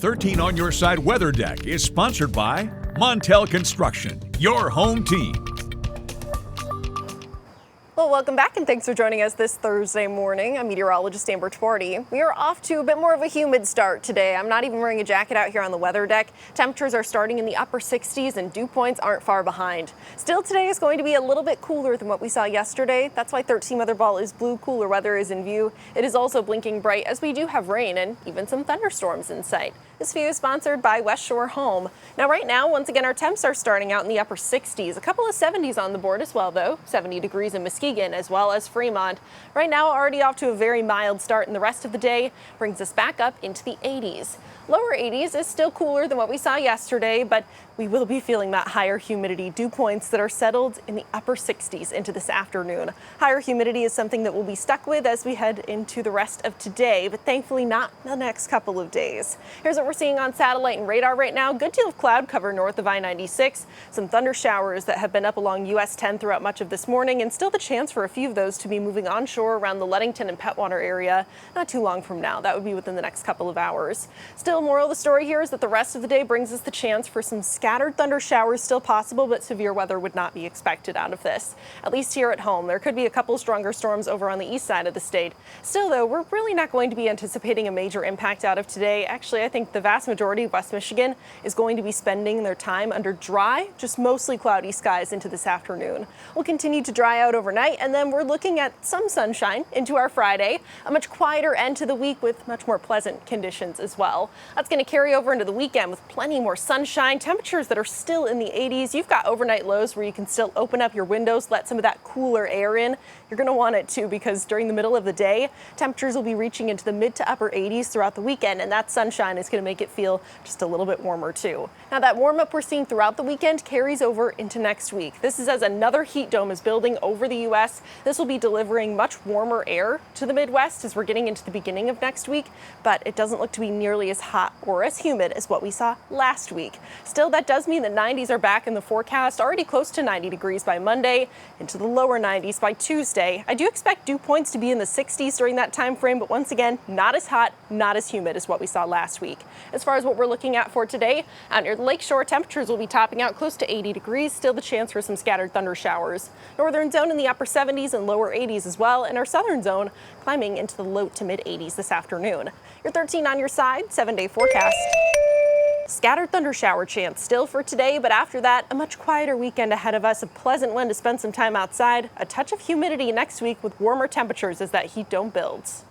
13 on Your Side Weather Deck is sponsored by Montel Construction, your home team. Well, welcome back and thanks for joining us this Thursday morning. I'm meteorologist Amber Twardy. We are off to a bit more of a humid start today. I'm not even wearing a jacket out here on the weather deck. Temperatures are starting in the upper 60s and dew points aren't far behind. Still, today is going to be a little bit cooler than what we saw yesterday. That's why 13 weather ball is blue. Cooler weather is in view. It is also blinking bright as we do have rain and even some thunderstorms in sight. This view is sponsored by West Shore Home. Now, right now, once again, our temps are starting out in the upper 60s. A couple of 70s on the board as well, though. 70 degrees in Muskegon as well as Fremont. Right now, already off to a very mild start, and the rest of the day brings us back up into the 80s. Lower 80s is still cooler than what we saw yesterday, but we will be feeling that higher humidity. Dew points that are settled in the upper 60s into this afternoon. Higher humidity is something that we'll be stuck with as we head into the rest of today, but thankfully not the next couple of days. Here's what we're seeing on satellite and radar right now. Good deal of cloud cover north of I-96. Some thunder showers that have been up along US 10 throughout much of this morning, and still the chance for a few of those to be moving onshore around the Ludington and Petwater area not too long from now. That would be within the next couple of hours. Still, moral of the story here is that the rest of the day brings us the chance for some scattered thunder showers still possible, but severe weather would not be expected out of this. At least here at home, there could be a couple stronger storms over on the east side of the state. Still, though, we're really not going to be anticipating a major impact out of today. Actually, I think the vast majority of West Michigan is going to be spending their time under dry, just mostly cloudy skies into this afternoon. We'll continue to dry out overnight, and then we're looking at some sunshine into our Friday, a much quieter end to the week with much more pleasant conditions as well. That's going to carry over into the weekend with plenty more sunshine, temperatures that are still in the 80s. You've got overnight lows where you can still open up your windows, let some of that cooler air in. You're going to want it too, because during the middle of the day, temperatures will be reaching into the mid to upper 80s throughout the weekend, and that sunshine is going to make it feel just a little bit warmer too. Now, that warm up we're seeing throughout the weekend carries over into next week. This is as another heat dome is building over the U.S. This will be delivering much warmer air to the Midwest as we're getting into the beginning of next week, but it doesn't look to be nearly as hot or as humid as what we saw last week. Still, that does mean the 90s are back in the forecast, already close to 90 degrees by Monday, into the lower 90s by Tuesday. I do expect dew points to be in the 60s during that time frame, but once again, not as hot, not as humid as what we saw last week. As far as what we're looking at for today, out near the lakeshore, temperatures will be topping out close to 80 degrees, still the chance for some scattered thunder showers. Northern zone in the upper 70s and lower 80s as well, and our southern zone climbing into the low to mid 80s this afternoon. Your 13 on your side, 7-day forecast. Scattered thunder shower chance still for today, but after that, a much quieter weekend ahead of us. A pleasant one to spend some time outside. A touch of humidity next week with warmer temperatures as that heat dome builds.